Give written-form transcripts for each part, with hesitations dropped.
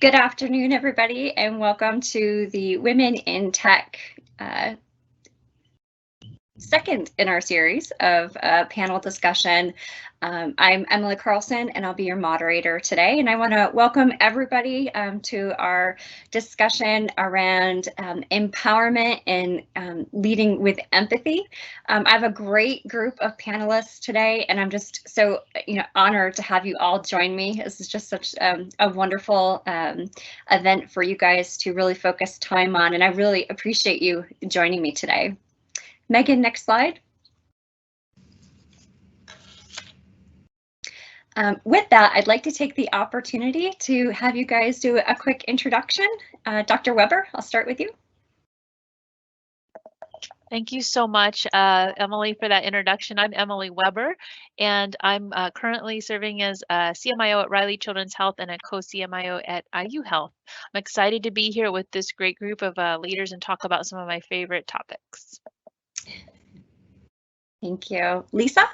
Good afternoon, everybody, and welcome to the Women in Tech second in our series of panel discussion. I'm Emily Carlson, and I'll be your moderator today. And I want to welcome everybody to our discussion around empowerment and leading with empathy. I have a great group of panelists today, and I'm just so honored to have you all join me. This is just such a wonderful event for you guys to really focus time on, and I really appreciate you joining me today. Megan, next slide. With that, I'd like to take the opportunity to have you guys do a quick introduction. Dr. Weber, I'll start with you. Thank you so much, Emily, for that introduction. I'm Emily Weber, and I'm currently serving as a CMIO at Riley Children's Health and a co-CMIO at IU Health. I'm excited to be here with this great group of leaders and talk about some of my favorite topics. Thank you. Lisa?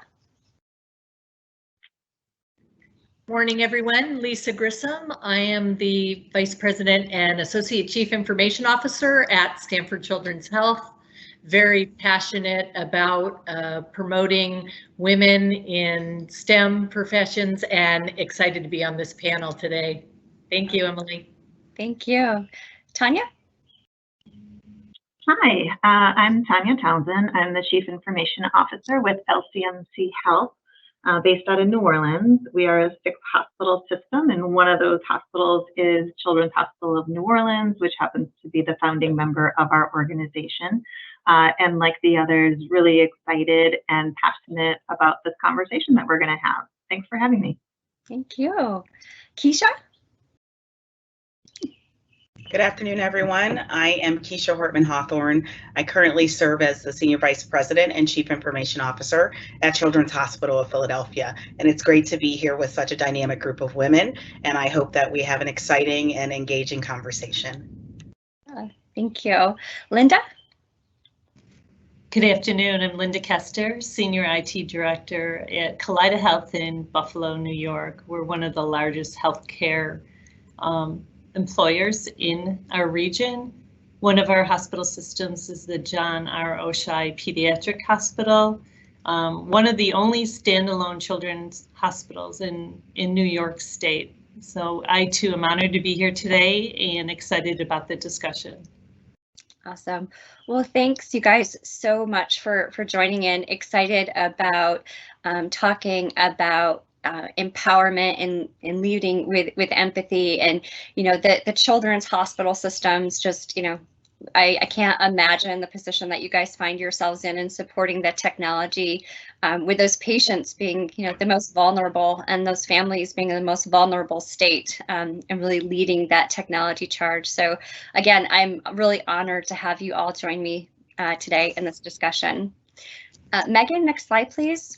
Morning, everyone. Lisa Grissom. I am the Vice President and Associate Chief Information Officer at Stanford Children's Health. Very passionate about promoting women in STEM professions and excited to be on this panel today. Thank you, Emily. Thank you. Tanya? Hi, I'm Tanya Townsend. I'm the Chief Information Officer with LCMC Health, based out of New Orleans. We are a 6-hospital system, and one of those hospitals is Children's Hospital of New Orleans, which happens to be the founding member of our organization. And like the others, really excited and passionate about this conversation that we're going to have. Thanks for having me. Thank you. Kisha? Good afternoon, everyone. I am Kisha Hortman-Hawthorne. I currently serve as the Senior Vice President and Chief Information Officer at Children's Hospital of Philadelphia. And it's great to be here with such a dynamic group of women. And I hope that we have an exciting and engaging conversation. Thank you. Linda? Good afternoon. I'm Linda Kester, Senior IT Director at Kaleida Health in Buffalo, New York. We're one of the largest healthcare employers in our region. One of our hospital systems is the John R. Oshai Pediatric Hospital, one of the only standalone children's hospitals in New York State. So I too am honored to be here today and excited about the discussion. Awesome. Well, thanks you guys so much for joining in. Excited about talking about empowerment and leading with empathy, and the children's hospital systems. Just I can't imagine the position that you guys find yourselves in supporting the technology with those patients being the most vulnerable and those families being in the most vulnerable state, and really leading that technology charge. So again, I'm really honored to have you all join me today in this discussion. Megan, next slide, please.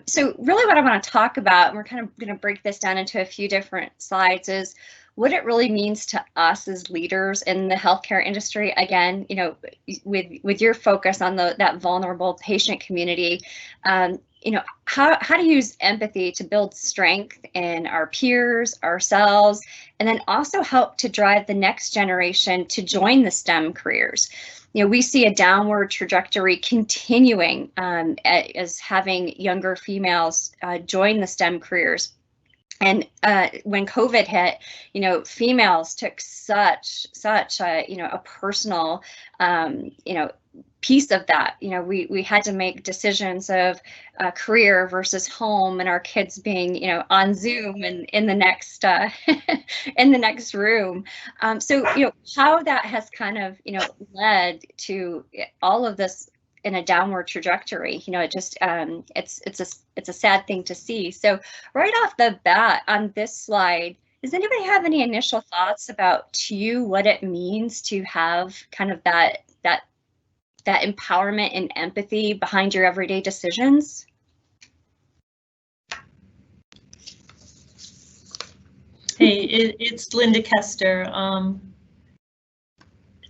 So really what I want to talk about, and we're kind of going to break this down into a few different slides, is what it really means to us as leaders in the healthcare industry. Again, with your focus on that vulnerable patient community, how to use empathy to build strength in our peers, ourselves, and then also help to drive the next generation to join the STEM careers. We see a downward trajectory continuing as having younger females join the STEM careers. And when COVID hit, females took such a personal, piece of that. We had to make decisions of career versus home, and our kids being, on Zoom and in the next in the next room. So how that has kind of led to all of this in a downward trajectory. It just it's a sad thing to see. So right off the bat on this slide, does anybody have any initial thoughts about what it means to have kind of that empowerment and empathy behind your everyday decisions? Hey, it's Linda Kester.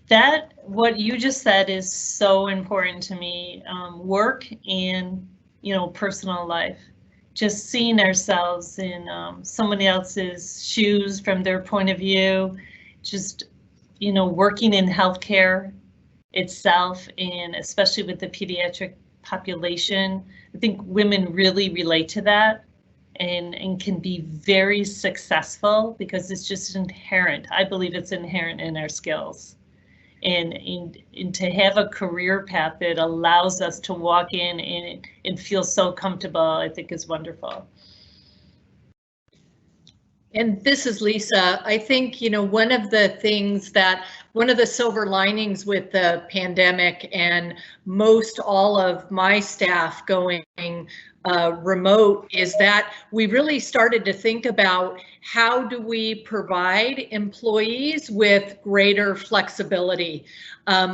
That what you just said is so important to me. Work and personal life. just seeing ourselves in someone else's shoes from their point of view, just, you know, working in healthcare itself, and especially with the pediatric population. I think women really relate to that and can be very successful because it's just inherent. I believe it's inherent in our skills. And to have a career path that allows us to walk in and feel so comfortable, I think is wonderful. And this is Lisa. I think, you know, one of the silver linings with the pandemic and most all of my staff going remote is that we really started to think about how do we provide employees with greater flexibility.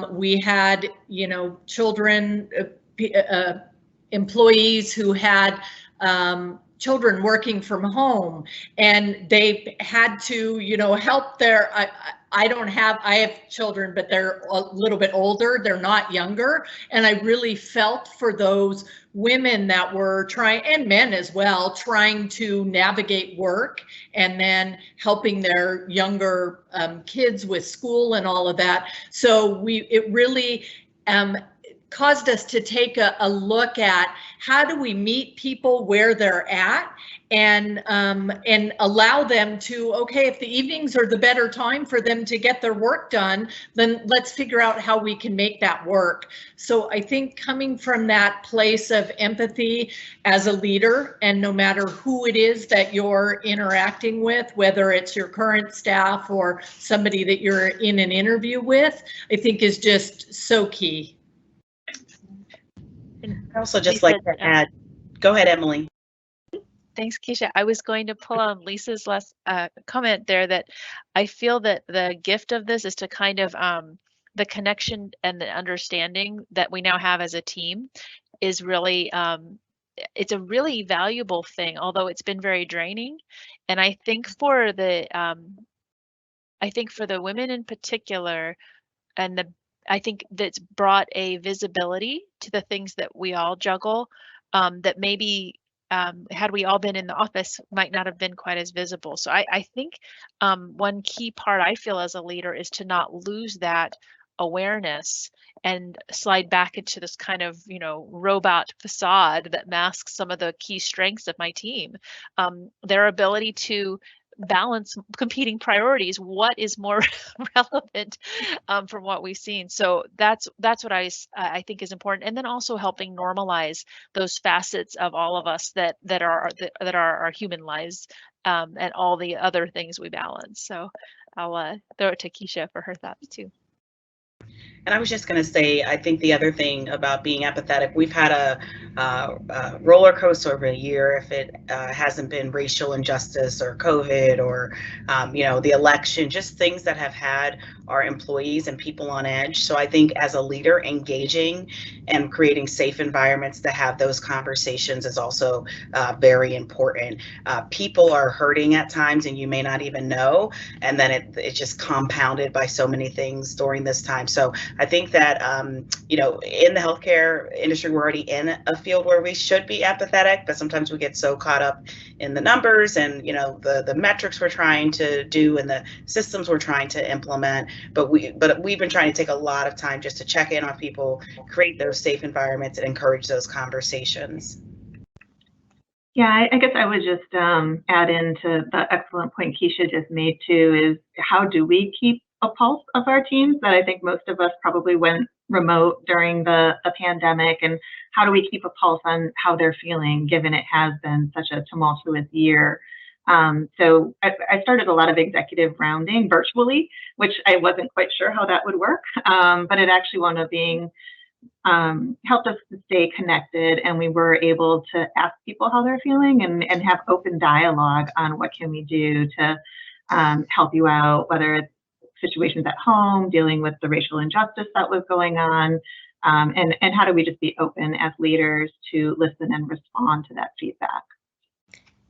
We had, you know, children, employees who had children working from home, and they had to, you know, help their, I have children, but they're a little bit older, they're not younger. And I really felt for those women that were trying, and men as well, trying to navigate work and then helping their younger kids with school and all of that. So it really caused us to take a look at how do we meet people where they're at and allow them to, okay, if the evenings are the better time for them to get their work done, then let's figure out how we can make that work. So I think coming from that place of empathy as a leader, and no matter who it is that you're interacting with, whether it's your current staff or somebody that you're in an interview with, I think is just so key. I also just like to add, go ahead, Emily. Thanks, Kisha. I was going to pull on Lisa's last comment there, that I feel that the gift of this is to kind of the connection and the understanding that we now have as a team is really, it's a really valuable thing, although it's been very draining. And I think for the women in particular, and I think that's brought a visibility to the things that we all juggle that maybe had we all been in the office might not have been quite as visible. So I think one key part I feel as a leader is to not lose that awareness and slide back into this kind of, you know, robot facade that masks some of the key strengths of my team. Their ability to balance competing priorities, what is more relevant from what we've seen. So that's what I think is important, and then also helping normalize those facets of all of us that are our human lives and all the other things we balance. So I'll throw it to Kisha for her thoughts too. And I was just going to say, I think the other thing about being empathetic, we've had a roller coaster over a year. If it hasn't been racial injustice or COVID or, you know, the election, just things that have had our employees and people on edge. So I think as a leader, engaging and creating safe environments to have those conversations is also very important. People are hurting at times and you may not even know, and then it's just compounded by so many things during this time. So I think that, you know, in the healthcare industry, we're already in a field where we should be empathetic, but sometimes we get so caught up in the numbers and, you know, the metrics we're trying to do and the systems we're trying to implement. But we've been trying to take a lot of time just to check in on people, create those safe environments and encourage those conversations. Yeah, I guess I would just add into the excellent point Kisha just made too, is how do we keep a pulse of our teams? That I think most of us probably went remote during the pandemic, and how do we keep a pulse on how they're feeling, given it has been such a tumultuous year. So I started a lot of executive rounding virtually, which I wasn't quite sure how that would work, but it actually wound up being helped us to stay connected, and we were able to ask people how they're feeling and have open dialogue on what can we do to help you out, whether it's situations at home, dealing with the racial injustice that was going on, and how do we just be open as leaders to listen and respond to that feedback.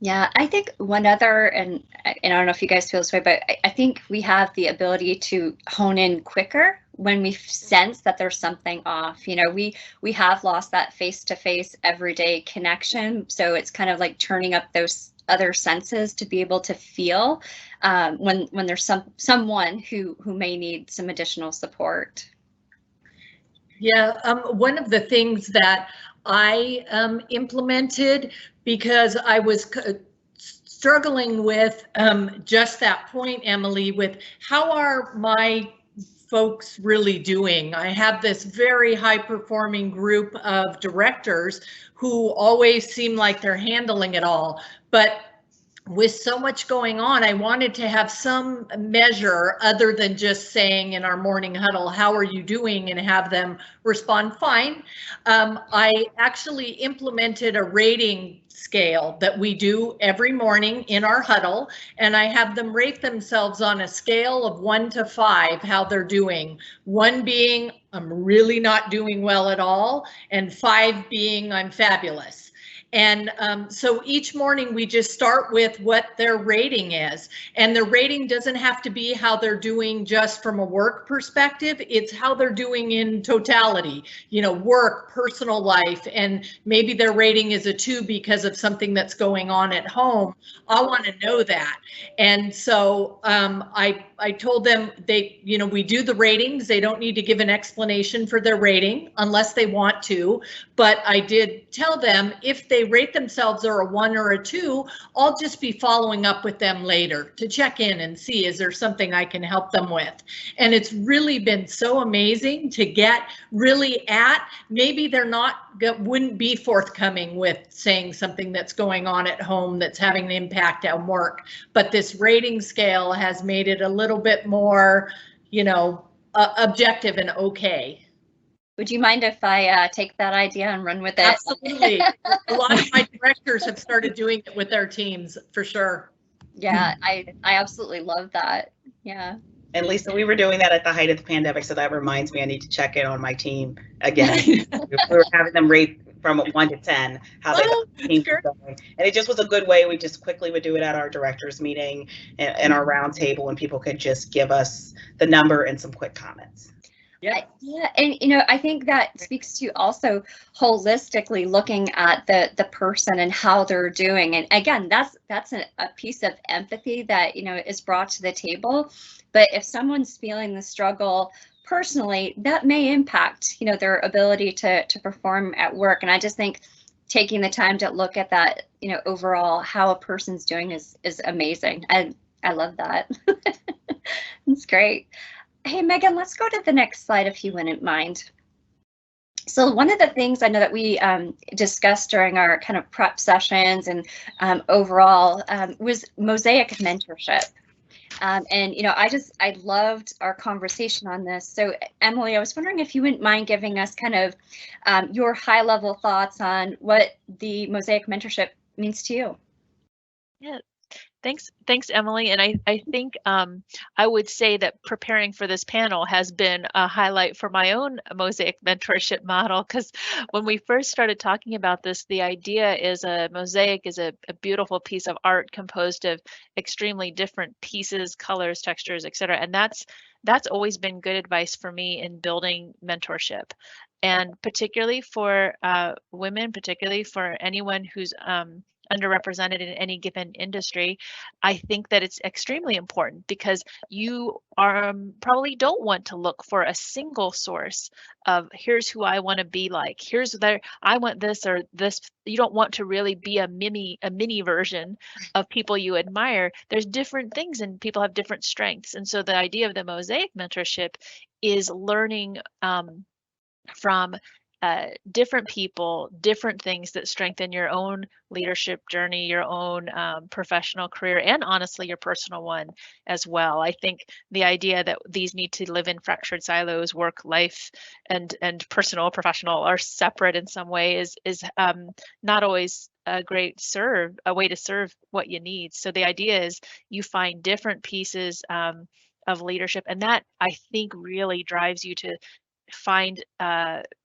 Yeah, I think one other, and I don't know if you guys feel this way, but I think we have the ability to hone in quicker when we sense that there's something off. You know, we have lost that face-to-face everyday connection, so it's kind of like turning up those other senses to be able to feel when there's someone who may need some additional support. Yeah, one of the things that I implemented, because I was struggling with just that point, Emily, with how are my folks really doing? I have this very high performing group of directors who always seem like they're handling it all, but with so much going on, I wanted to have some measure other than just saying in our morning huddle, how are you doing, and have them respond fine. I actually implemented a rating scale that we do every morning in our huddle, and I have them rate themselves on a scale of 1 to 5, how they're doing. 1 being, I'm really not doing well at all, and 5 being, I'm fabulous. And so each morning we just start with what their rating is, and the rating doesn't have to be how they're doing just from a work perspective. It's how they're doing in totality, you know, work, personal life, and maybe their rating is a 2 because of something that's going on at home. I want to know that. And so I told them we do the ratings. They don't need to give an explanation for their rating unless they want to. But I did tell them if they rate themselves are a 1 or a 2, I'll just be following up with them later to check in and see, is there something I can help them with? And it's really been so amazing to get really at, maybe they're wouldn't be forthcoming with saying something that's going on at home that's having an impact on work, but this rating scale has made it a little bit more, objective and okay. Would you mind if I take that idea and run with it? Absolutely. A lot of my directors have started doing it with their teams, for sure. Yeah, I absolutely love that. Yeah. And Lisa, we were doing that at the height of the pandemic, so that reminds me I need to check in on my team again. We were having them rate from 1 to 10 how they teams were going, and it just was a good way. We just quickly would do it at our directors meeting and our round table, and people could just give us the number and some quick comments. Yeah, and I think that speaks to also holistically looking at the person and how they're doing. And again, that's a piece of empathy that is brought to the table. But if someone's feeling the struggle personally, that may impact their ability to perform at work. And I just think taking the time to look at that overall how a person's doing is amazing. I love that. It's great. Hey, Megan, let's go to the next slide if you wouldn't mind. So one of the things I know that we discussed during our kind of prep sessions and overall was mosaic mentorship. And I loved our conversation on this. So Emily, I was wondering if you wouldn't mind giving us kind of your high level thoughts on what the mosaic mentorship means to you. Yeah. Thanks, Emily. And I think I would say that preparing for this panel has been a highlight for my own mosaic mentorship model, because when we first started talking about this, the idea is a mosaic is a beautiful piece of art composed of extremely different pieces, colors, textures, etc. And that's always been good advice for me in building mentorship. And particularly for women, particularly for anyone who's underrepresented in any given industry, I think that it's extremely important, because you probably don't want to look for a single source of here's who I want to be like, I want this or this. You don't want to really be a mini version of people you admire. There's different things and people have different strengths. And so the idea of the mosaic mentorship is learning from different people, different things that strengthen your own leadership journey, your own professional career, and honestly, your personal one as well. I think the idea that these need to live in fractured silos, work, life, and personal, professional are separate in some way is not always a way to serve what you need. So the idea is you find different pieces of leadership, and that I think really drives you to find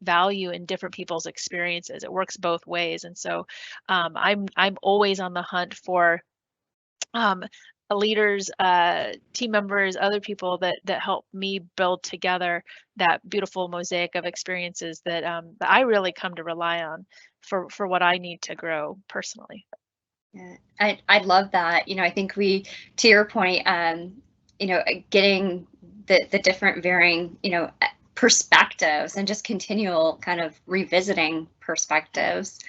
value in different people's experiences. It works both ways. And so I'm always on the hunt for leaders, team members, other people that help me build together that beautiful mosaic of experiences that that I really come to rely on for what I need to grow personally. Yeah, I love that. You know, I think we, to your point, you know, getting the different varying, you know, perspectives and just continual kind of revisiting perspectives.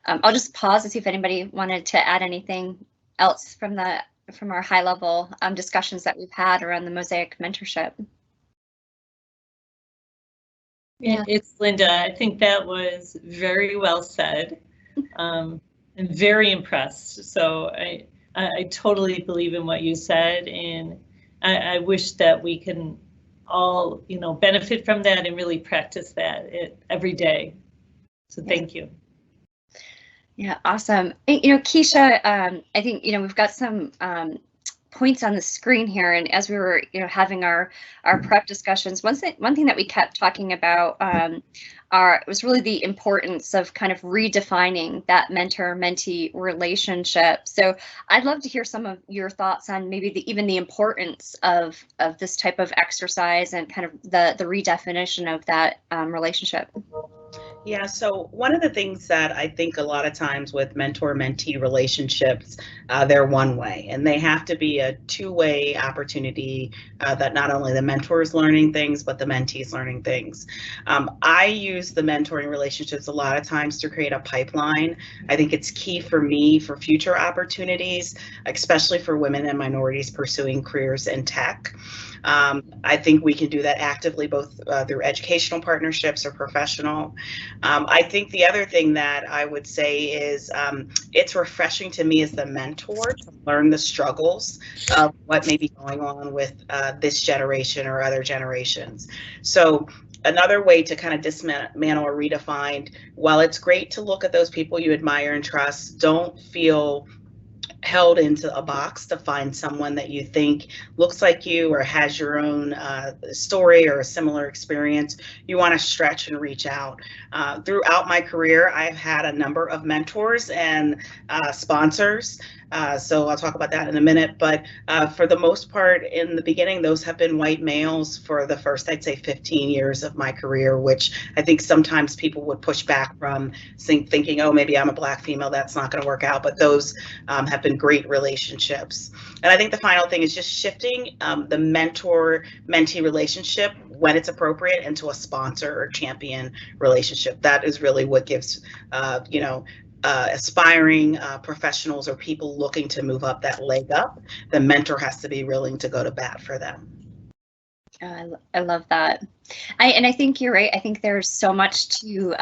I'll just pause to see if anybody wanted to add anything else from our high level discussions that we've had around the Mosaic mentorship. Yeah, it's Linda. I think that was very well said. I'm very impressed. So I totally believe in what you said, and I wish that we can all, you know, benefit from that and really practice that every day. So thank you. Yeah, awesome. You know, Kisha, I think, you know, we've got some points on the screen here, and as we were, you know, having our prep discussions, one thing that we kept talking about was really the importance of kind of redefining that mentor-mentee relationship. So I'd love to hear some of your thoughts on maybe even the importance of this type of exercise and kind of the redefinition of that relationship. Yeah, so one of the things that I think a lot of times with mentor-mentee relationships, they're one way, and they have to be a two-way opportunity that not only the mentor is learning things, but the mentee is learning things. I use the mentoring relationships a lot of times to create a pipeline. I think it's key for me for future opportunities, especially for women and minorities pursuing careers in tech. I think we can do that actively, both through educational partnerships or professional. I think the other thing that I would say is it's refreshing to me as the mentor to learn the struggles of what may be going on with this generation or other generations. So another way to kind of dismantle or redefine, while it's great to look at those people you admire and trust, don't feel held into a box to find someone that you think looks like you or has your own story or a similar experience. You want to stretch and reach out. Throughout my career, I've had a number of mentors and sponsors. So I'll talk about that in a minute, but for the most part, in the beginning, those have been white males for the first, I'd say 15 years of my career, which I think sometimes people would push back from thinking, oh, maybe I'm a Black female, that's not going to work out, but those have been great relationships. And I think the final thing is just shifting the mentor-mentee relationship when it's appropriate into a sponsor or champion relationship. That is really what gives, aspiring professionals or people looking to move up that leg up. The mentor has to be willing to go to bat for them. I love that. And I think you're right. I think there's so much to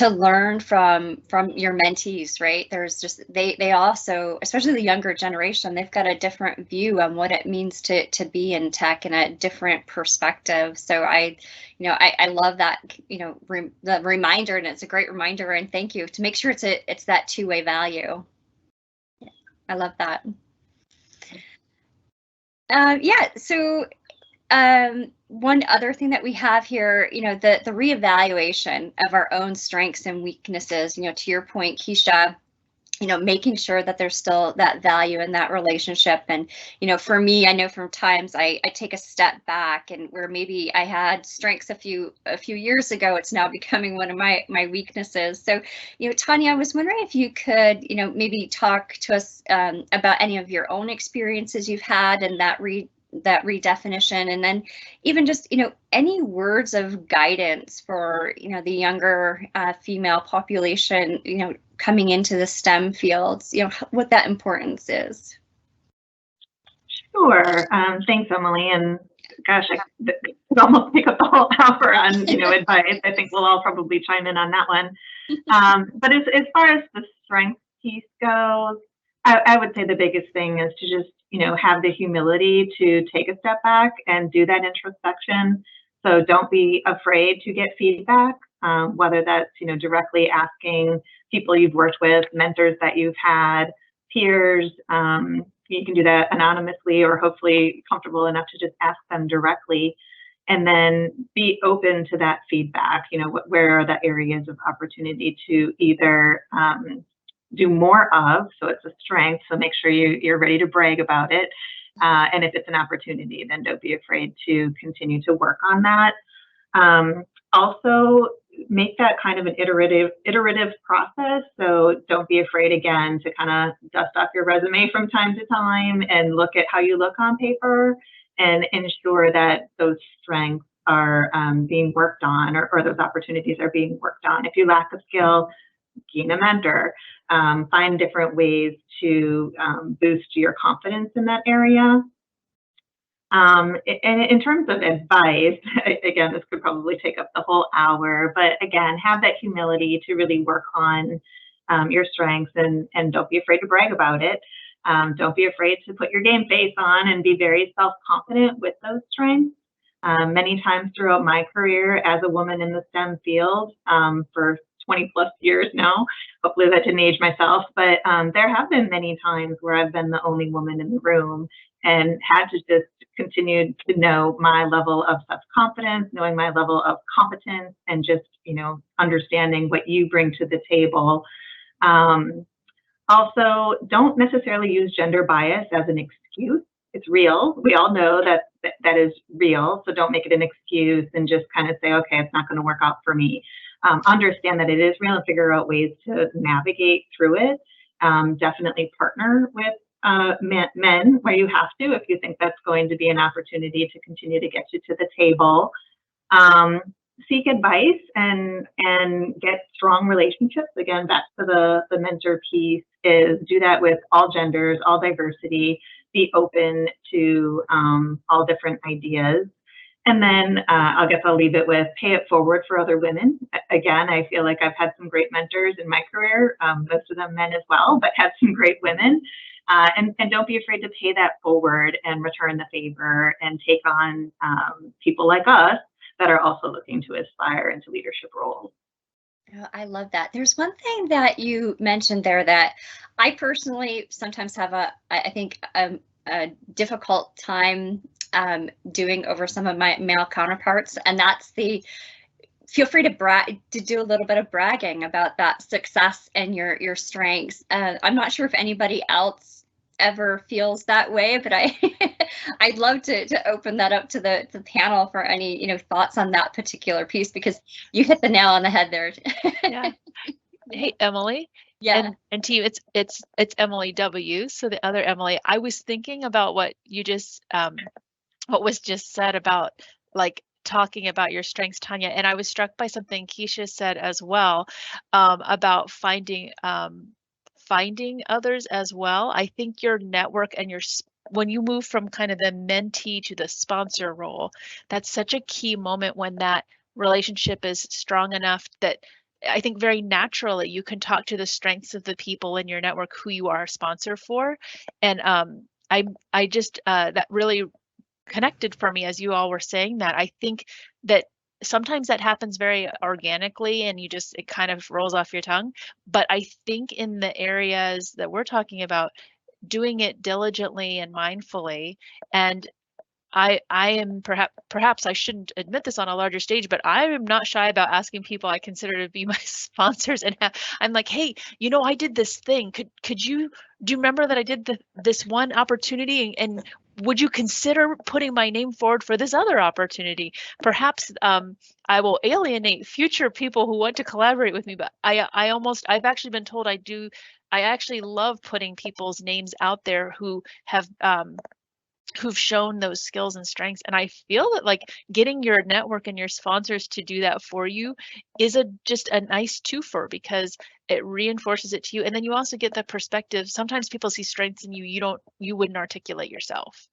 learn from your mentees, right? There's just they also, especially the younger generation, they've got a different view on what it means to be in tech and a different perspective. So I love that, the reminder, and it's a great reminder, and thank you, to make sure it's that two-way value. I love that. So one other thing that we have here, the reevaluation of our own strengths and weaknesses, to your point, Kisha, making sure that there's still that value in that relationship. And, for me, I know from times I take a step back, and where maybe I had strengths a few years ago, it's now becoming one of my weaknesses. So, Tanya, I was wondering if you could, maybe talk to us about any of your own experiences you've had in that redefinition, and then even just any words of guidance for the younger female population coming into the STEM fields, what that importance is. Sure. Thanks, Emily. And gosh, I could almost pick up the whole hour on advice. I think we'll all probably chime in on that one. But as far as the strength piece goes, I would say the biggest thing is to just have the humility to take a step back and do that introspection. So don't be afraid to get feedback, whether that's directly asking people you've worked with, mentors that you've had, peers. You can do that anonymously, or hopefully comfortable enough to just ask them directly, and then be open to that feedback. Where are the areas of opportunity to either do more of, so it's a strength, so make sure you're ready to brag about it. And if it's an opportunity, then don't be afraid to continue to work on that. Also, make that kind of an iterative process. So don't be afraid, again, to kind of dust off your resume from time to time and look at how you look on paper and ensure that those strengths are being worked on, or those opportunities are being worked on. If you lack a skill, gain a mentor. Find different ways to boost your confidence in that area. And in terms of advice, again, this could probably take up the whole hour, but again, have that humility to really work on your strengths, and don't be afraid to brag about it. Don't be afraid to put your game face on and be very self-confident with those strengths. Many times throughout my career as a woman in the STEM field for 20 plus years now, hopefully that didn't age myself, but there have been many times where I've been the only woman in the room and had to just continue to know my level of self-confidence, knowing my level of competence, and just, understanding what you bring to the table. Also, don't necessarily use gender bias as an excuse. It's real. We all know that is real. So don't make it an excuse and just kind of say, okay, it's not going to work out for me. Understand that it is real and figure out ways to navigate through it. Definitely partner with men where you have to, if you think that's going to be an opportunity to continue to get you to the table. Seek advice and get strong relationships. Again, back to the mentor piece, is do that with all genders, all diversity, be open to all different ideas. And then I guess I'll leave it with pay it forward for other women. Again, I feel like I've had some great mentors in my career, most of them men as well, but had some great women. And don't be afraid to pay that forward and return the favor and take on people like us that are also looking to aspire into leadership roles. Oh, I love that. There's one thing that you mentioned there that I personally sometimes have a difficult time doing over some of my male counterparts, and that's feel free to do a little bit of bragging about that success and your strengths. I'm not sure if anybody else ever feels that way, but I'd love to open that up to the panel for any thoughts on that particular piece, because you hit the nail on the head there. Yeah. Hey, Emily. Yeah. And to you, it's Emily W. So the other Emily. I was thinking about what you just what was just said about talking about your strengths, Tanya, and I was struck by something Kisha said as well about finding others as well. I think your network and when you move from kind of the mentee to the sponsor role, that's such a key moment when that relationship is strong enough that I think very naturally you can talk to the strengths of the people in your network who you are a sponsor for. And I just that really connected for me as you all were saying that. I think that sometimes that happens very organically and it kind of rolls off your tongue. But I think in the areas that we're talking about, doing it diligently and mindfully, and I am perhaps I shouldn't admit this on a larger stage, but I am not shy about asking people I consider to be my sponsors, and I'm like, hey, I did this thing. Do you remember that I did this one opportunity, and would you consider putting my name forward for this other opportunity? Perhaps I will alienate future people who want to collaborate with me, but I've actually been told I actually love putting people's names out there who have who've shown those skills and strengths. And I feel that getting your network and your sponsors to do that for you is just a nice twofer, because it reinforces it to you. And then you also get the perspective. Sometimes people see strengths in you wouldn't articulate yourself.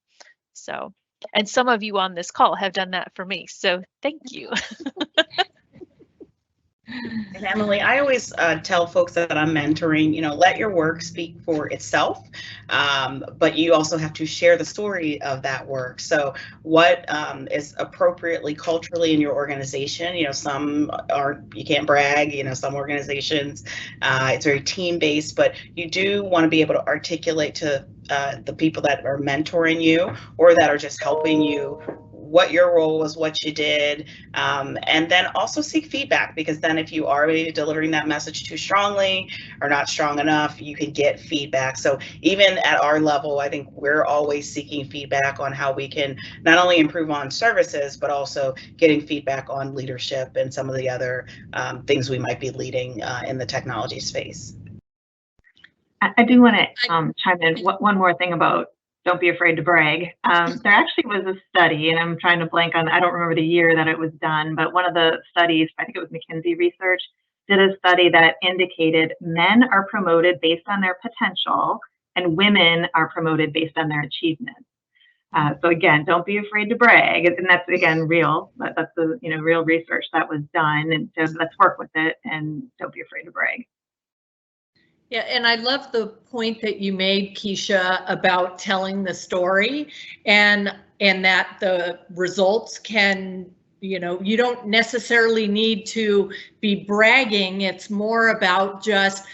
So, and some of you on this call have done that for me. So thank you. And Emily, I always tell folks that I'm mentoring, let your work speak for itself, but you also have to share the story of that work. So what is appropriately culturally in your organization, some you can't brag, some organizations, it's very team-based, but you do want to be able to articulate to the people that are mentoring you or that are just helping you what your role was, what you did, and then also seek feedback, because then if you are maybe delivering that message too strongly or not strong enough, you can get feedback. So even at our level, I think we're always seeking feedback on how we can not only improve on services, but also getting feedback on leadership and some of the other things we might be leading in the technology space. I do want to chime in one more thing about don't be afraid to brag. There actually was a study, and I'm trying to blank on, I don't remember the year that it was done, but one of the studies, I think it was McKinsey research, did a study that indicated men are promoted based on their potential and women are promoted based on their achievements. So again, don't be afraid to brag, and that's again real. That's the real research that was done, and so let's work with it and don't be afraid to brag. Yeah, and I love the point that you made, Kisha, about telling the story, and that the results can, you don't necessarily need to be bragging. It's more about just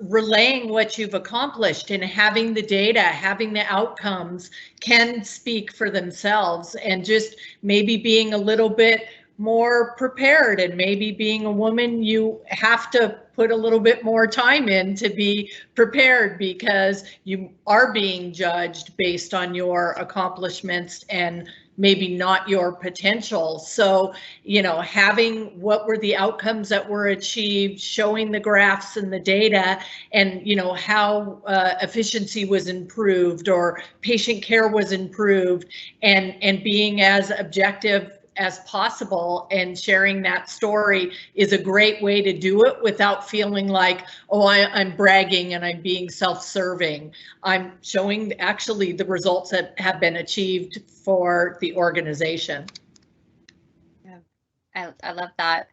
relaying what you've accomplished, and having the data, having the outcomes can speak for themselves, and just maybe being a little bit more prepared, and maybe being a woman, you have to put a little bit more time in to be prepared, because you are being judged based on your accomplishments and maybe not your potential. So, having what were the outcomes that were achieved, showing the graphs and the data, and how efficiency was improved or patient care was improved, and being as objective as possible and sharing that story is a great way to do it without feeling like, oh, I'm bragging and I'm being self-serving. I'm showing actually the results that have been achieved for the organization. Yeah, I love that.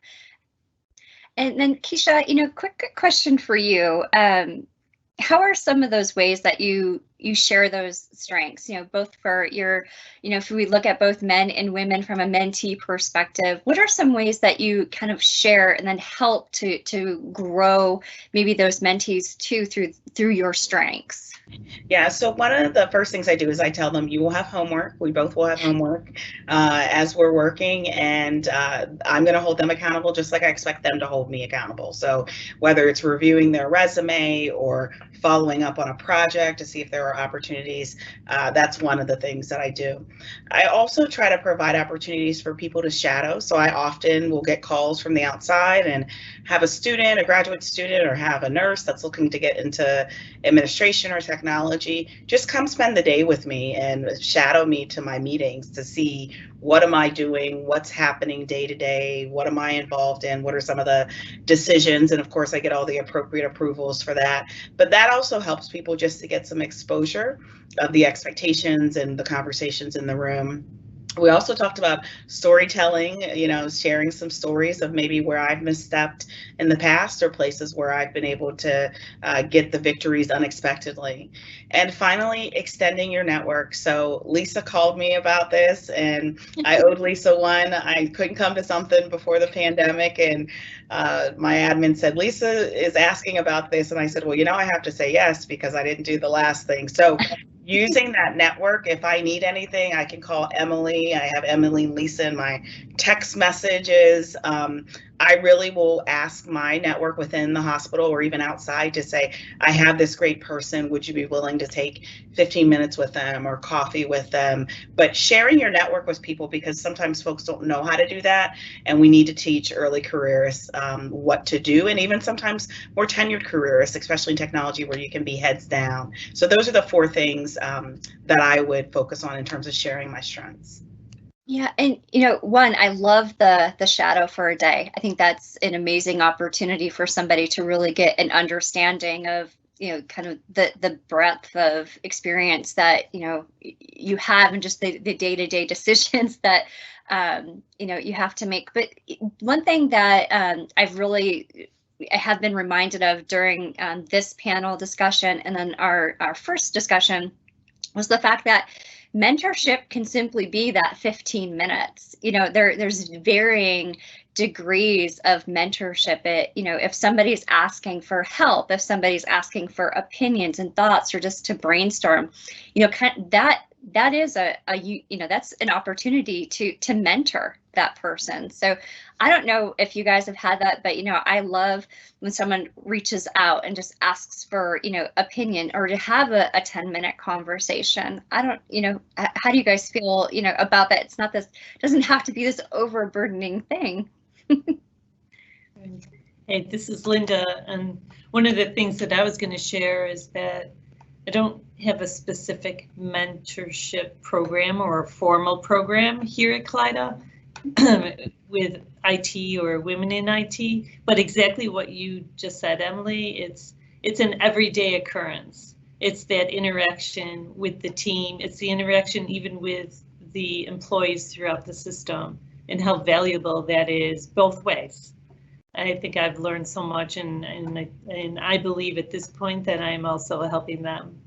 And then Kisha, quick question for you. How are some of those ways that you share those strengths, both for your, if we look at both men and women from a mentee perspective, what are some ways that you kind of share and then help to grow maybe those mentees too through your strengths? Yeah, so one of the first things I do is I tell them, you will have homework. We both will have homework as we're working, and I'm going to hold them accountable just like I expect them to hold me accountable. So whether it's reviewing their resume or following up on a project to see if there are opportunities, that's one of the things that I do. I also try to provide opportunities for people to shadow. So I often will get calls from the outside and have a student, a graduate student, or have a nurse that's looking to get into administration or technology, just come spend the day with me and shadow me to my meetings to see what am I doing, what's happening day to day, what am I involved in, what are some of the decisions, and of course I get all the appropriate approvals for that. But that also helps people just to get some exposure of the expectations and the conversations in the room. We also talked about storytelling, sharing some stories of maybe where I've misstepped in the past or places where I've been able to get the victories unexpectedly. And finally, extending your network. So Lisa called me about this, and I owed Lisa one. I couldn't come to something before the pandemic, and my admin said, Lisa is asking about this. And I said, well, I have to say yes because I didn't do the last thing. So using that network, if I need anything, I can call Emily. I have Emily and Lisa in my text messages. I really will ask my network within the hospital or even outside to say, I have this great person. Would you be willing to take 15 minutes with them or coffee with them? But sharing your network with people, because sometimes folks don't know how to do that. And we need to teach early careerists what to do. And even sometimes more tenured careerists, especially in technology where you can be heads down. So those are the 4 things that I would focus on in terms of sharing my strengths. Yeah, and one, I love the shadow for a day. I think that's an amazing opportunity for somebody to really get an understanding of kind of the breadth of experience that you have, and just the day-to-day decisions that you have to make. But one thing that I have been reminded of during this panel discussion and then our first discussion was the fact that mentorship can simply be that 15 minutes. There's varying degrees of mentorship. If somebody's asking for help, if somebody's asking for opinions and thoughts, or just to brainstorm, that that is that's an opportunity to mentor that person. So I don't know if you guys have had that, but I love when someone reaches out and just asks for opinion, or to have a 10-minute conversation. I don't how do you guys feel about that? It's not this, doesn't have to be this overburdening thing. Hey, this is Linda, and one of the things that I was going to share is that I don't have a specific mentorship program or a formal program here at Kaleida with IT or women in IT, but exactly what you just said, Emily, it's an everyday occurrence. It's that interaction with the team. It's the interaction even with the employees throughout the system, and how valuable that is both ways. I think I've learned so much, and I believe at this point that I'm also helping them.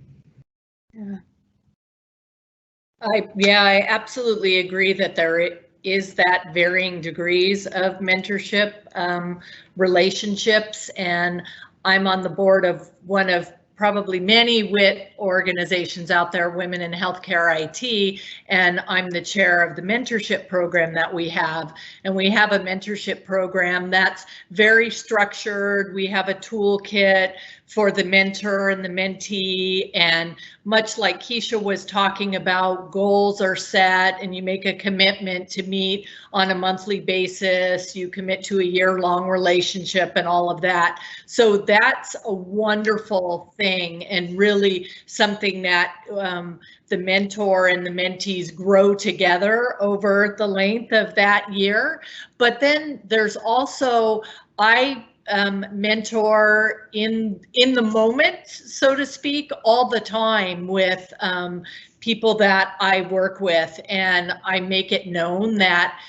I absolutely agree that there is that varying degrees of mentorship relationships, and I'm on the board of one of probably many WIT organizations out there, Women in Healthcare IT, and I'm the chair of the mentorship program that we have. And we have a mentorship program that's very structured. We have a toolkit for the mentor and the mentee, and much like Kisha was talking about, goals are set and you make a commitment to meet on a monthly basis. You commit to a year-long relationship and all of that. So that's a wonderful thing, and really something that the mentor and the mentees grow together over the length of that year. But then there's also, I mentor in the moment, so to speak, all the time with people that I work with, and I make it known that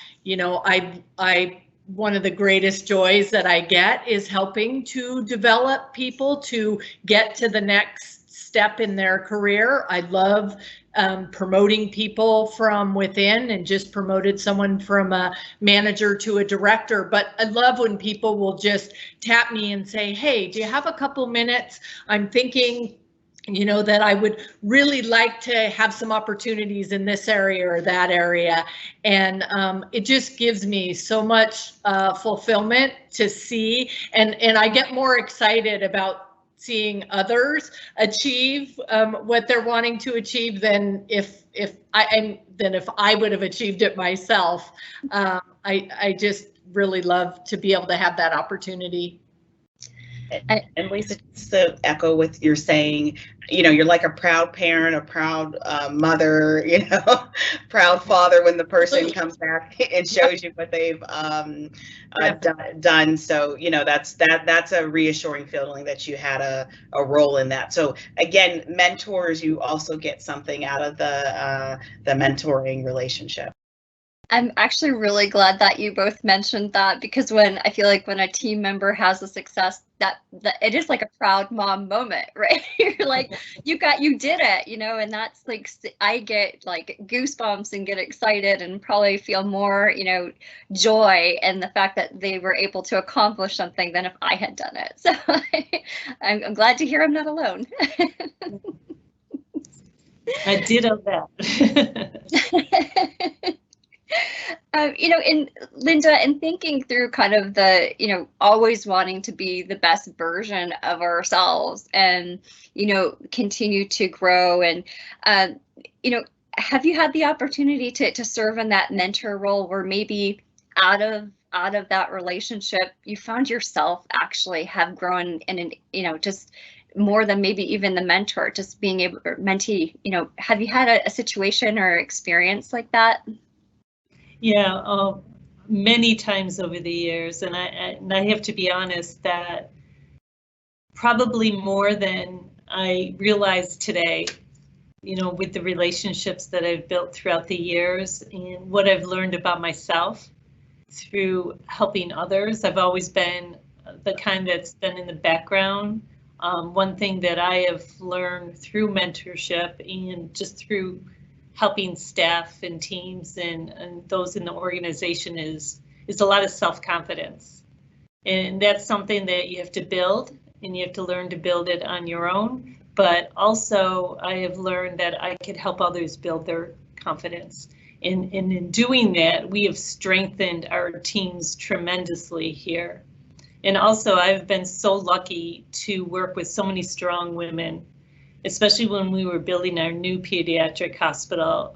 one of the greatest joys that I get is helping to develop people to get to the next step in their career. I love promoting people from within, and just promoted someone from a manager to a director. But I love when people will just tap me and say, hey, do you have a couple minutes? I'm thinking, that I would really like to have some opportunities in this area or that area. And it just gives me so much fulfillment to see, and I get more excited about seeing others achieve what they're wanting to achieve than if I would have achieved it myself. I just really love to be able to have that opportunity. And Lisa, just to echo with you're saying, you're like a proud parent, a proud mother, proud father when the person comes back and shows you what they've done. So, that's a reassuring feeling that you had a role in that. So again, mentors, you also get something out of the mentoring relationship. I'm actually really glad that you both mentioned that, because when I feel like when a team member has a success, that it is like a proud mom moment, right? You're like, you did it, and that's like, I get like goosebumps and get excited and probably feel more, joy in the fact that they were able to accomplish something than if I had done it. So I'm glad to hear I'm not alone. I did all that. In Linda, in thinking through kind of the, always wanting to be the best version of ourselves and, continue to grow, and, have you had the opportunity to serve in that mentor role where maybe out of that relationship, you found yourself actually have grown in just more than maybe even the mentor, just being able, or mentee, have you had a situation or experience like that? Yeah, many times over the years, and I have to be honest that probably more than I realize today, with the relationships that I've built throughout the years and what I've learned about myself through helping others. I've always been the kind that's been in the background. One thing that I have learned through mentorship and just through helping staff and teams and those in the organization is a lot of self-confidence. And that's something that you have to build, and you have to learn to build it on your own. but also I have learned that I could help others build their confidence. And in doing that, we have strengthened our teams tremendously here. And also, I've been so lucky to work with so many strong women, especially when we were building our new pediatric hospital.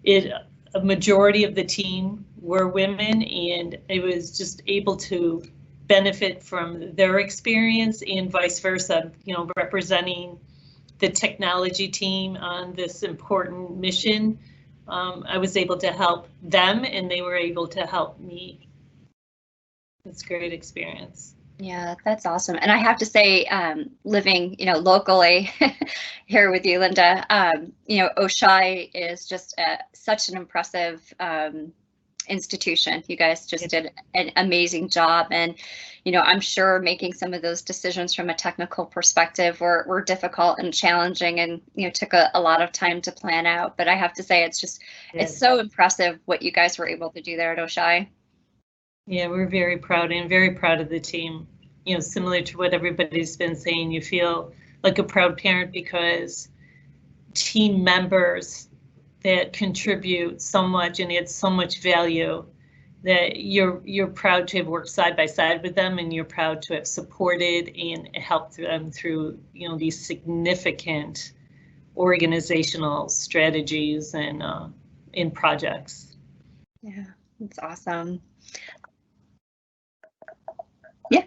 A majority of the team were women, and it was just able to benefit from their experience and vice versa, you know, representing the technology team on this important mission. I was able to help them and they were able to help me. It's a great experience. Yeah, that's awesome. And I have to say, living, you know, locally here with you, Linda, you know, Oshai is just such an impressive institution. You guys just did an amazing job. And, you know, I'm sure making some of those decisions from a technical perspective were difficult and challenging and, you know, took a lot of time to plan out. But I have to say, it's just, it's so impressive what you guys were able to do there at Oshai. Yeah, we're very proud and very proud of the team. You know, similar to what everybody's been saying, you feel like a proud parent because team members that contribute so much and add so much value that you're proud to have worked side by side with them, and you're proud to have supported and helped them through, you know, these significant organizational strategies and in projects. Yeah, that's awesome. Yeah,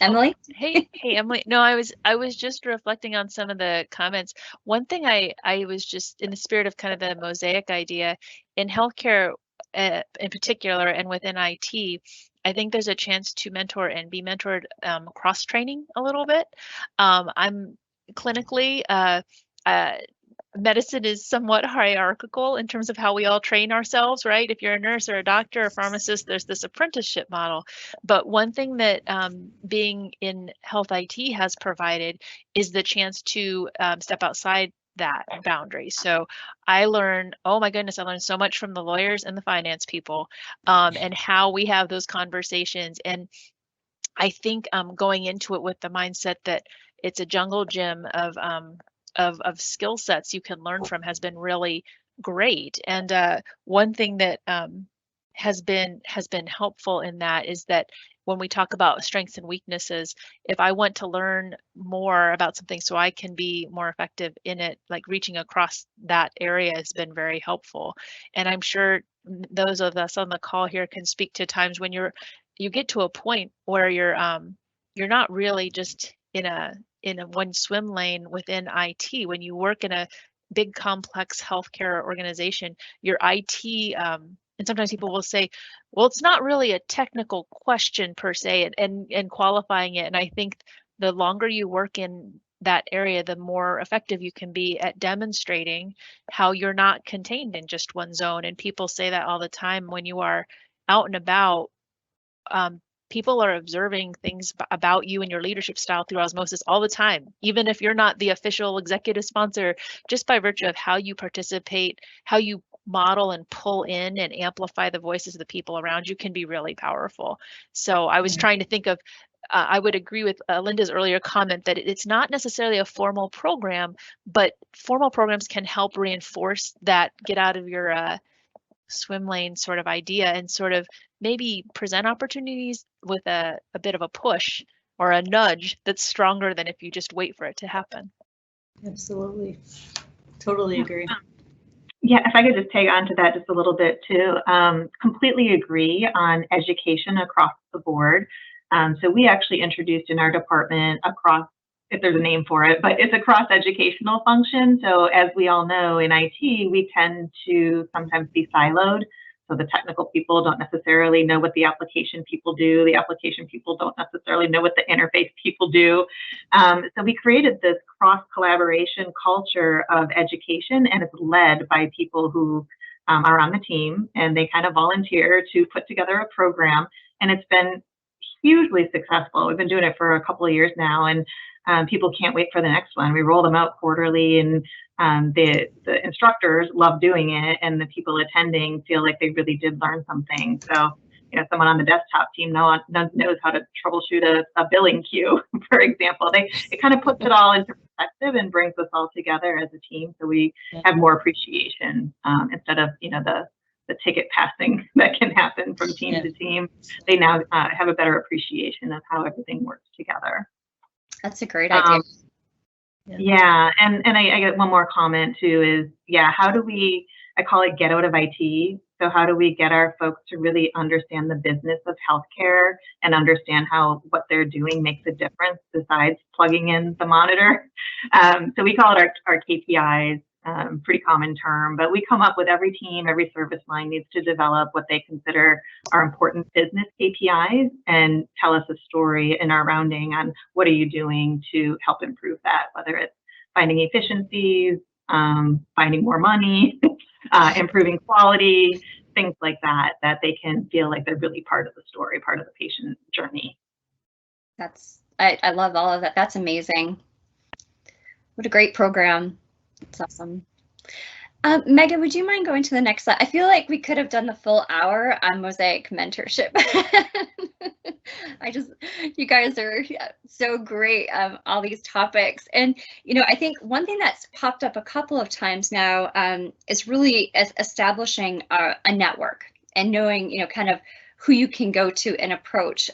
Emily. Hey, Emily. No, I was just reflecting on some of the comments. One thing I was just in the spirit of kind of the mosaic idea in healthcare in particular, and within IT, I think there's a chance to mentor and be mentored cross training a little bit. I'm clinically medicine is somewhat hierarchical in terms of how we all train ourselves, right? If you're a nurse or a doctor or a pharmacist, there's this apprenticeship model. But one thing that being in health IT has provided is the chance to step outside that boundary. So I learned, oh my goodness, I learned so much from the lawyers and the finance people and how we have those conversations. And I think going into it with the mindset that it's a jungle gym of skill sets you can learn from has been really great. And one thing that has been helpful in that is that when we talk about strengths and weaknesses, if I want to learn more about something so I can be more effective in it, like reaching across that area has been very helpful. And I'm sure those of us on the call here can speak to times when you get to a point where you're not really just in a one swim lane within IT. When you work in a big complex healthcare organization, your IT and sometimes people will say, well, it's not really a technical question per se, and qualifying it. And I think the longer you work in that area, the more effective you can be at demonstrating how you're not contained in just one zone. And people say that all the time when you are out and about. People are observing things about you and your leadership style through osmosis all the time, even if you're not the official executive sponsor, just by virtue of how you participate, how you model and pull in and amplify the voices of the people around you can be really powerful. So I was trying to think of, I would agree with Linda's earlier comment that it's not necessarily a formal program, but formal programs can help reinforce that get out of your swim lane sort of idea and sort of maybe present opportunities with a bit of a push or a nudge that's stronger than if you just wait for it to happen. Absolutely. Totally agree. Yeah, if I could just tag on to that just a little bit too. Completely agree on education across the board. So we actually introduced in our department across, if there's a name for it, but it's a cross-educational function. So as we all know in IT, we tend to sometimes be siloed. So the technical people don't necessarily know what the application people do. The application people don't necessarily know what the interface people do. So we created this cross-collaboration culture of education, and it's led by people who are on the team, and they kind of volunteer to put together a program, and it's been hugely successful. We've been doing it for a couple of years now, and people can't wait for the next one. We roll them out quarterly, and the instructors love doing it, and the people attending feel like they really did learn something. So someone on the desktop team knows how to troubleshoot a billing queue, for example. It kind of puts it all into perspective and brings us all together as a team, so we have more appreciation instead of the ticket passing that can happen from team to team. They now have a better appreciation of how everything works together. That's a great idea. Yeah, and I get one more comment too is, how do we, I call it get out of IT. So how do we get our folks to really understand the business of healthcare and understand how what they're doing makes a difference besides plugging in the monitor? So we call it our KPIs, pretty common term, but we come up with every team, every service line needs to develop what they consider are important business KPIs and tell us a story in our rounding on what are you doing to help improve that, whether it's finding efficiencies, finding more money, improving quality, things like that they can feel like they're really part of the story, part of the patient journey. I love all of that. That's amazing. What a great program. That's awesome. Megan, would you mind going to the next slide? I feel like we could have done the full hour on mosaic mentorship. You guys are so great, all these topics. And, I think one thing that's popped up a couple of times now is really establishing a network and knowing, kind of who you can go to and approach.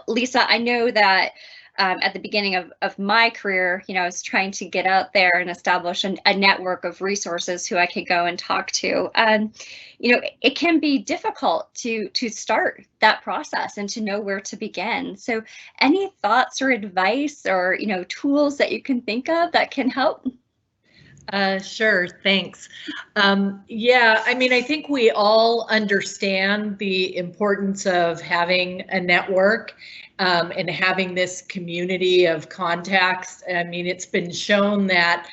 Lisa, I know that at the beginning of my career, I was trying to get out there and establish a network of resources who I could go and talk to. It can be difficult to start that process and to know where to begin. So any thoughts or advice or, tools that you can think of that can help? Sure, thanks. I think we all understand the importance of having a network and having this community of contacts. I mean, it's been shown that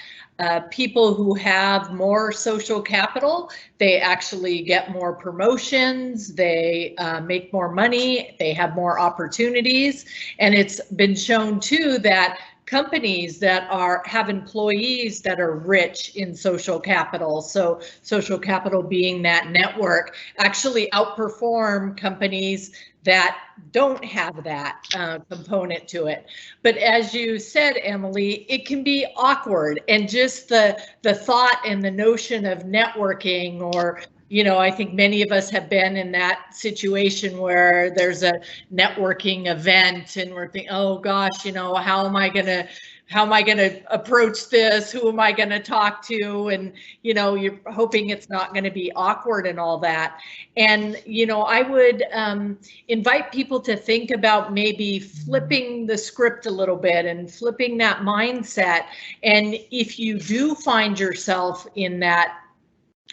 people who have more social capital, they actually get more promotions, they make more money, they have more opportunities. And it's been shown too that companies that have employees that are rich in social capital, so social capital being that network, actually outperform companies that don't have that component to it. But as you said, Emily, it can be awkward, and just the thought and the notion of networking, or I think many of us have been in that situation where there's a networking event and we're thinking, oh gosh, how am I gonna approach this? Who am I gonna talk to? And you're hoping it's not gonna be awkward and all that. And I would invite people to think about maybe flipping the script a little bit and flipping that mindset. And if you do find yourself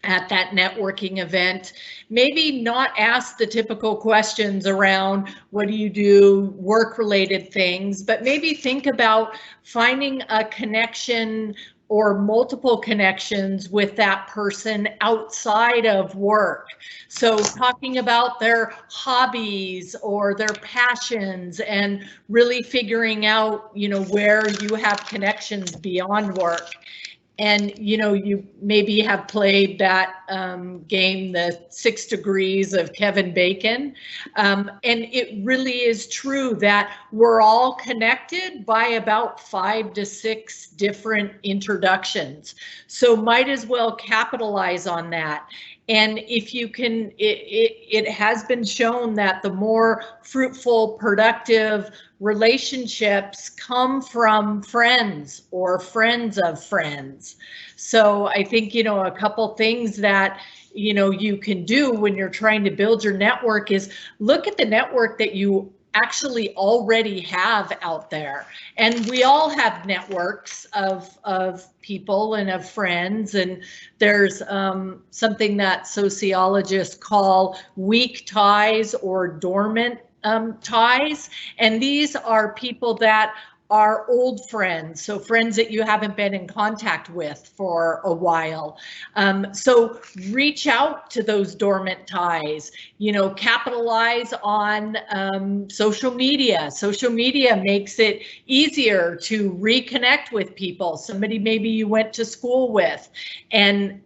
at that networking event, maybe not ask the typical questions around what do you do, work-related things, but maybe think about finding a connection or multiple connections with that person outside of work. So talking about their hobbies or their passions and really figuring out, where you have connections beyond work. And you maybe have played that game, The 6 Degrees of Kevin Bacon. And it really is true that we're all connected by about 5 to 6 different introductions. So might as well capitalize on that. And if you can, it has been shown that the more fruitful, productive relationships come from friends or friends of friends. So I think, a couple things that, you can do when you're trying to build your network is look at the network that you actually already have out there. And we all have networks of people and of friends, and there's something that sociologists call weak ties or dormant ties. And these are people that are old friends, so friends that you haven't been in contact with for a while. So reach out to those dormant ties, you know, capitalize on social media. Social media makes it easier to reconnect with people, somebody maybe you went to school with, and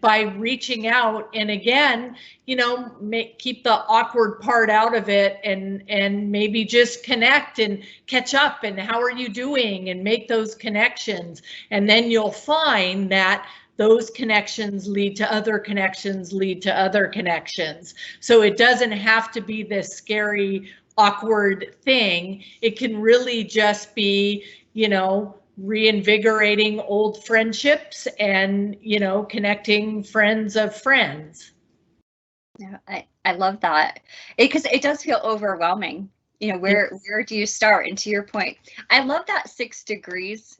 by reaching out, and again, you know, keep the awkward part out of it, and maybe just connect and catch up, and how are you doing, and make those connections. And then you'll find that those connections lead to other connections, lead to other connections. So it doesn't have to be this scary, awkward thing. It can really just be, you know, reinvigorating old friendships and, you know, connecting friends of friends. Yeah, I love that, because it does feel overwhelming. You know, where do you start? And to your point, I love that 6 degrees.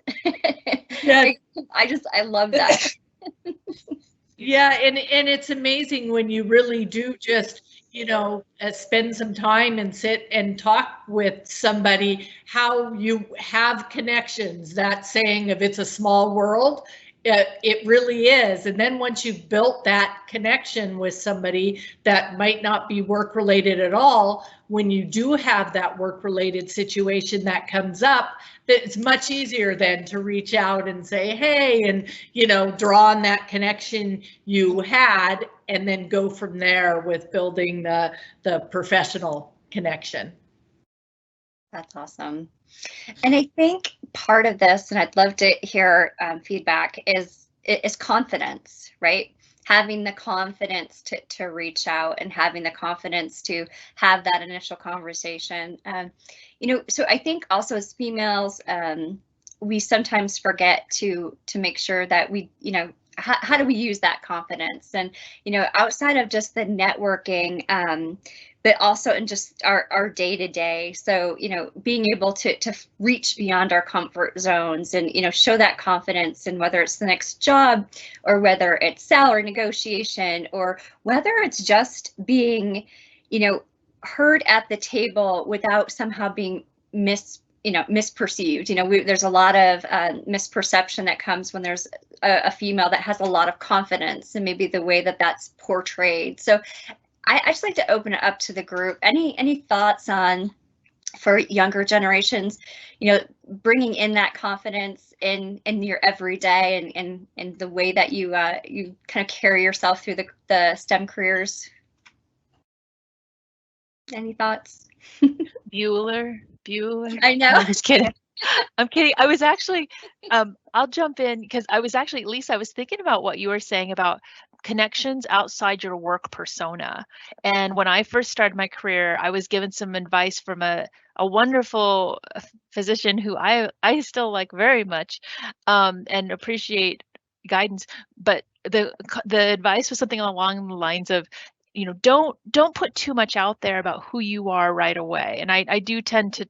Yeah. I love that. Yeah, and it's amazing when you really do just, you know, spend some time and sit and talk with somebody, how you have connections. That saying of it's a small world, it really is. And then once you've built that connection with somebody that might not be work related at all, when you do have that work related situation that comes up, it's much easier then to reach out and say, hey, and, you know, draw on that connection you had, and then go from there with building the professional connection. That's awesome. And I think part of this, and I'd love to hear feedback, is confidence, right? Having the confidence to reach out, and having the confidence to have that initial conversation. You know, so I think also as females, we sometimes forget to make sure that we, you know, how do we use that confidence? And, you know, outside of just the networking, but also in just our day-to-day. So, you know, being able to reach beyond our comfort zones, and, you know, show that confidence, and whether it's the next job, or whether it's salary negotiation, or whether it's just being, you know, heard at the table without somehow being misperceived. You know, there's a lot of misperception that comes when there's a female that has a lot of confidence, and maybe the way that that's portrayed. So I just like to open it up to the group. Any thoughts on, for younger generations, you know, bringing in that confidence in your everyday, and the way that you kind of carry yourself through the STEM careers? Any thoughts? Bueller. I know. I'm just kidding. I'm kidding. I was actually, I'll jump in, because I was actually, Lisa, I was thinking about what you were saying about connections outside your work persona. And when I first started my career, I was given some advice from a wonderful physician who I still like very much, and appreciate guidance. But the advice was something along the lines of, you know, don't put too much out there about who you are right away. And I do tend to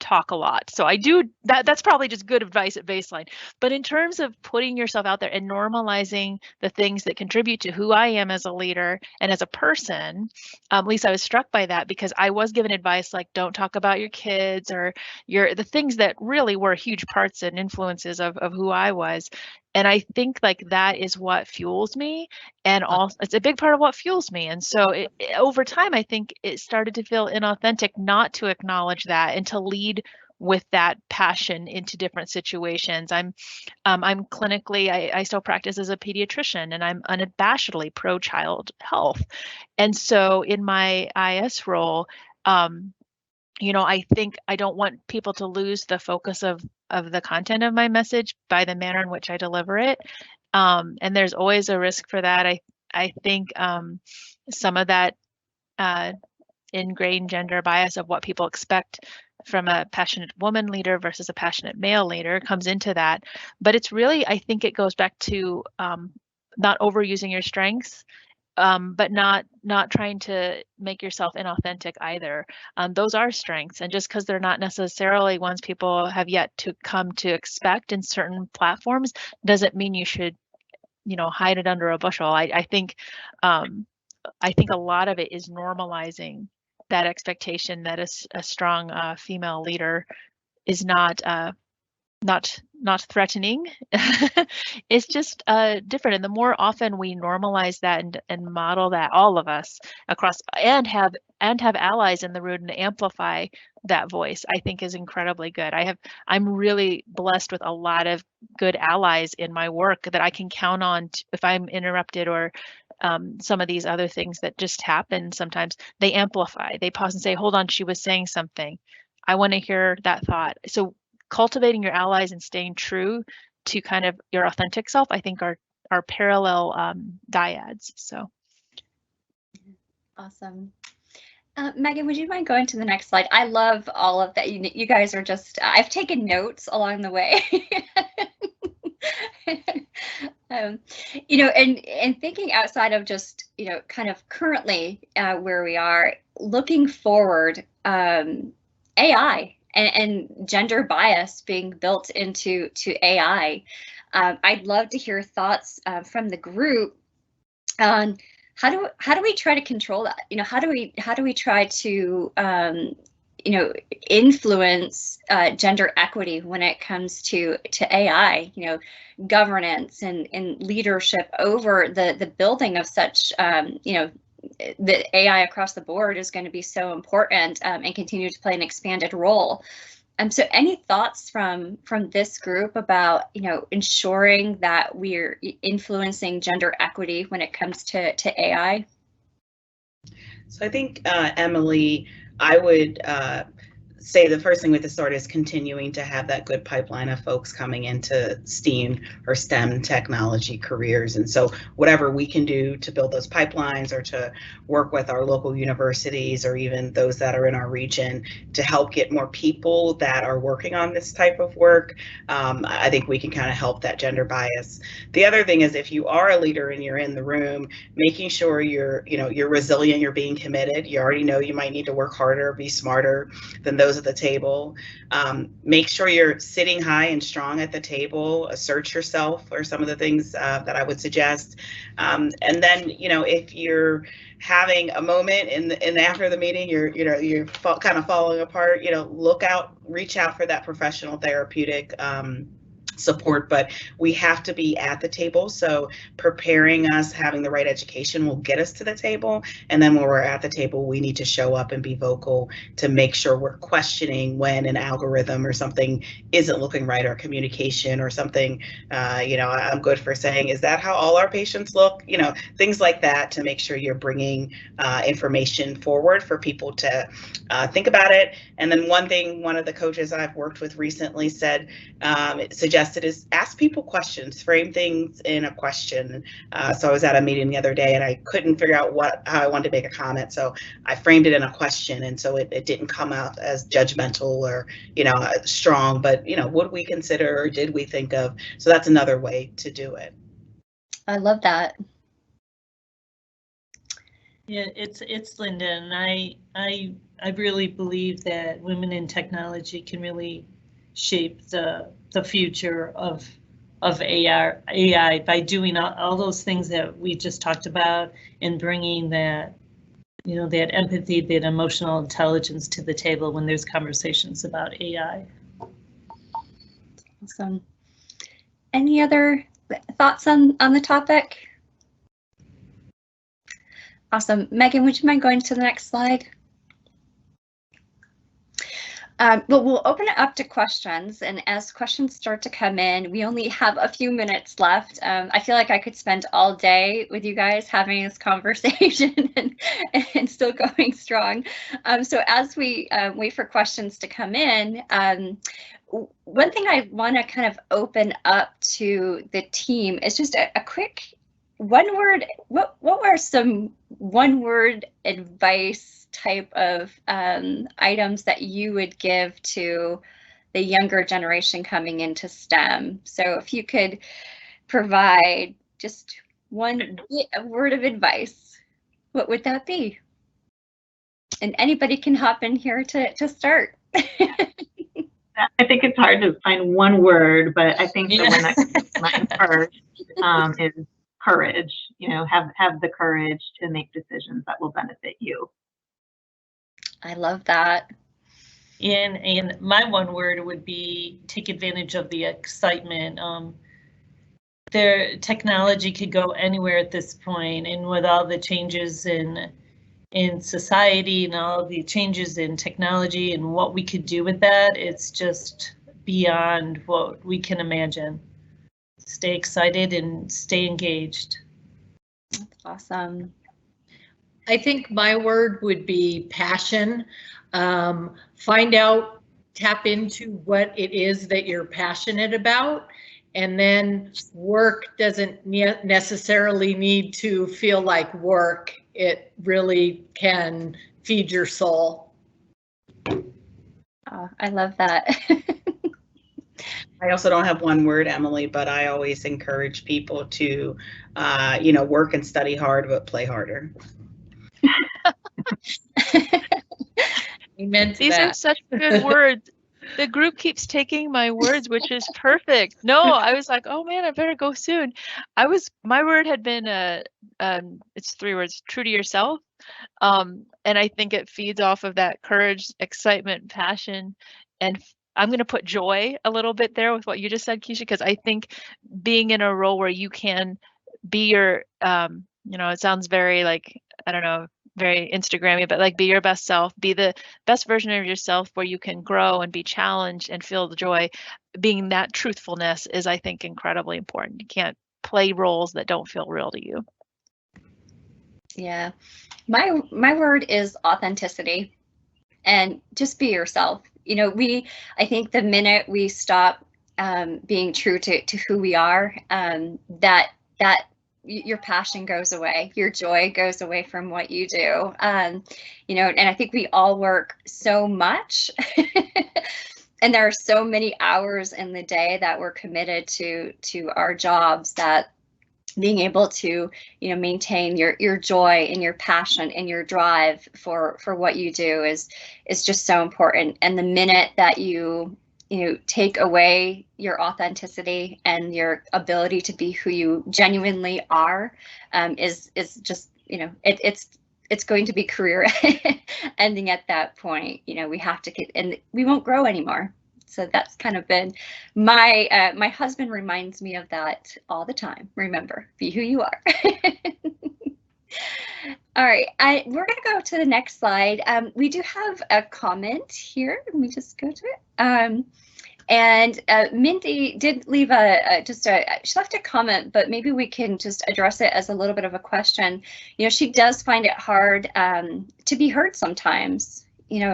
talk a lot. So I do that's probably just good advice at baseline. But in terms of putting yourself out there and normalizing the things that contribute to who I am as a leader and as a person, Lisa, I was struck by that, because I was given advice like, don't talk about your kids, or the things that really were huge parts and influences of who I was. And I think like that is what fuels me, and also it's a big part of what fuels me. And so over time, I think it started to feel inauthentic not to acknowledge that, and to lead with that passion into different situations. I'm clinically, I still practice as a pediatrician, and I'm unabashedly pro child health. And so in my IS role, you know, I think I don't want people to lose the focus of the content of my message by the manner in which I deliver it. And there's always a risk for that. I think some of that ingrained gender bias of what people expect from a passionate woman leader versus a passionate male leader comes into that. But it's really, I think it goes back to not overusing your strengths, but not trying to make yourself inauthentic either. Those are strengths, and just because they're not necessarily ones people have yet to come to expect in certain platforms doesn't mean you should, you know, hide it under a bushel. I think a lot of it is normalizing that expectation that a strong female leader is not threatening. It's just different. And the more often we normalize that and model that, all of us across, and have allies in the room and amplify that voice, I think is incredibly good. I'm really blessed with a lot of good allies in my work that I can count on if I'm interrupted, or some of these other things that just happen sometimes. They amplify, they pause and say, hold on, she was saying something. I want to hear that thought. So cultivating your allies and staying true to kind of your authentic self, I think are parallel dyads. So awesome. Megan, would you mind going to the next slide? I love all of that. You guys are just, I've taken notes along the way. You know, and thinking outside of just, you know, kind of currently where we are, looking forward, AI and gender bias being built into AI. I'd love to hear thoughts from the group on how do we try to control that? You know, how do we try to you know, influence gender equity when it comes to AI? You know, governance and leadership over the building of such you know, the AI across the board is going to be so important and continue to play an expanded role. So any thoughts from this group about, you know, ensuring that we're influencing gender equity when it comes to AI? So I think, Emily, I would say the first thing with the start is continuing to have that good pipeline of folks coming into STEAM or STEM technology careers. And so whatever we can do to build those pipelines, or to work with our local universities, or even those that are in our region, to help get more people that are working on this type of work, I think we can kind of help that gender bias. The other thing is, if you are a leader and you're in the room, making sure you're resilient, you're being committed. You already know you might need to work harder, be smarter than those at the table. Make sure you're sitting high and strong at the table. Assert yourself are some of the things that I would suggest. And then, you know, if you're having a moment in after the meeting, you're kind of falling apart, you know, reach out for that professional therapeutic support, but we have to be at the table. So preparing us, having the right education will get us to the table. And then when we're at the table, we need to show up and be vocal to make sure we're questioning when an algorithm or something isn't looking right, or communication or something. You know, I'm good for saying, is that how all our patients look? You know, things like that, to make sure you're bringing information forward for people to think about it. And then one thing, one of the coaches I've worked with recently suggested is ask people questions, frame things in a question. So I was at a meeting the other day and I couldn't figure out how I wanted to make a comment. So I framed it in a question. And so it didn't come out as judgmental or, you know, strong, but, you know, would we consider, or did we think of? So that's another way to do it. I love that. Yeah, it's Linda, and I really believe that women in technology can really shape the future of AI by doing all those things that we just talked about, and bringing that, you know, that empathy, that emotional intelligence to the table when there's conversations about AI. Awesome. Any other thoughts on the topic? Awesome. Megan, would you mind going to the next slide? But we'll open it up to questions, and as questions start to come in, we only have a few minutes left. I feel like I could spend all day with you guys having this conversation and still going strong. So as we wait for questions to come in, one thing I want to kind of open up to the team is just a quick one word. What were some one word advice type of items that you would give to the younger generation coming into STEM? So if you could provide just one word of advice, what would that be? And anybody can hop in here to start. I think it's hard to find one word, but I think the one that comes to mind first is courage. You know, have the courage to make decisions that will benefit you. I love that. And my one word would be take advantage of the excitement. Their technology could go anywhere at this point, and with all the changes in society and all the changes in technology and what we could do with that, it's just beyond what we can imagine. Stay excited and stay engaged. That's awesome. I think my word would be passion. Find out, tap into what it is that you're passionate about, and then work doesn't necessarily need to feel like work. It really can feed your soul. Oh, I love that. I also don't have one word, Emily, but I always encourage people to, work and study hard, but play harder. Amen to These that. are such good words. The group keeps taking my words, which is perfect. No, I was like, oh man, I better go soon. My word had been, it's 3 words, true to yourself. And I think it feeds off of that courage, excitement, passion, and I'm going to put joy a little bit there with what you just said, Kisha, because I think being in a role where you can be your, it sounds very like, I don't know, very Instagrammy, but like be your best self, be the best version of yourself where you can grow and be challenged and feel the joy. Being that truthfulness is, I think, incredibly important. You can't play roles that don't feel real to you. Yeah, my word is authenticity, and just be yourself. I think the minute we stop being true to who we are, that your passion goes away, your joy goes away from what you do. And I think we all work so much and there are so many hours in the day that we're committed to our jobs, that being able to maintain your joy and your passion and your drive for what you do is just so important. And the minute that you take away your authenticity and your ability to be who you genuinely are, is just it's going to be career ending at that point. We have to get, and we won't grow anymore. So that's kind of been my husband reminds me of that all the time. Remember, be who you are. All right, we're going to go to the next slide. We do have a comment here. Let me just go to it. And Mindy did leave she left a comment, but maybe we can just address it as a little bit of a question. She does find it hard to be heard sometimes.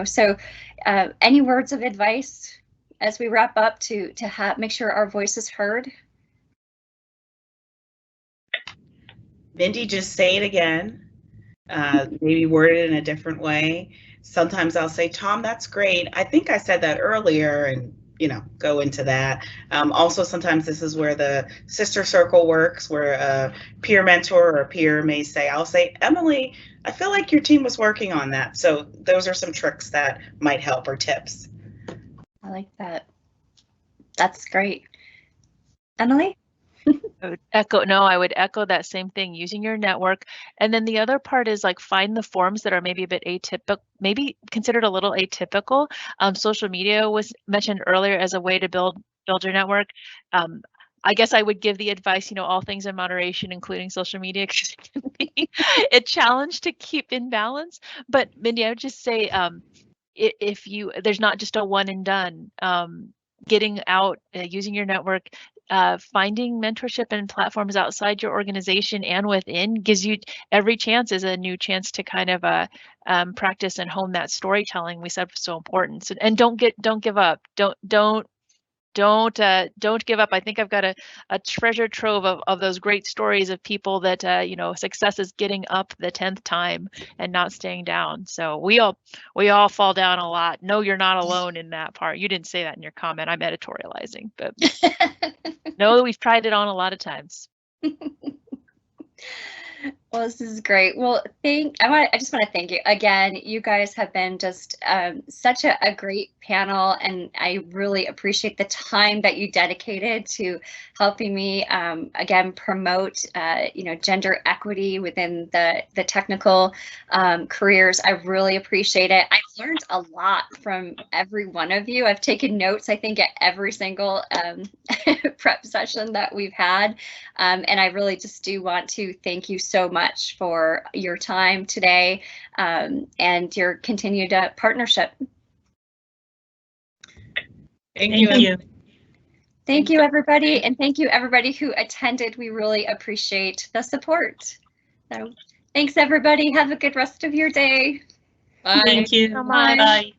So any words of advice as we wrap up to make sure our voice is heard? Mindy, just say it again. Maybe word it in a different way. Sometimes I'll say, Tom, that's great. I think I said that earlier, and go into that. Also, sometimes this is where the sister circle works, where a peer mentor or a peer may say, I'll say, Emily, I feel like your team was working on that. So those are some tricks that might help, or tips. I like that. That's great. Emily? I would echo that same thing, using your network. And then the other part is like find the forms that are maybe a bit atypical, maybe considered a little atypical. Social media was mentioned earlier as a way to build your network. I guess I would give the advice, all things in moderation, including social media, because it can be a challenge to keep in balance. But Mindy, I would just say, there's not just a one and done. Getting out, using your network, finding mentorship and platforms outside your organization and within gives you every chance is a new chance to kind of practice and hone that storytelling we said was so important. So, and don't give up. Don't give up. I think I've got a treasure trove of those great stories of people that success is getting up the 10th time and not staying down. So we all fall down a lot. No, you're not alone in that part. You didn't say that in your comment. I'm editorializing, but no, we've tried it on a lot of times. Well, this is great. Well, I just want to thank you again. You guys have been just such a great panel, and I really appreciate the time that you dedicated to helping me again promote gender equity within the technical careers. I really appreciate it. I've learned a lot from every one of you. I've taken notes, I think, at every single prep session that we've had, and I really just do want to thank you so much for your time today and your continued partnership. Thank you. Thank you, everybody. And thank you, everybody who attended. We really appreciate the support. So thanks, everybody. Have a good rest of your day. Bye. Thank you. So much. Bye.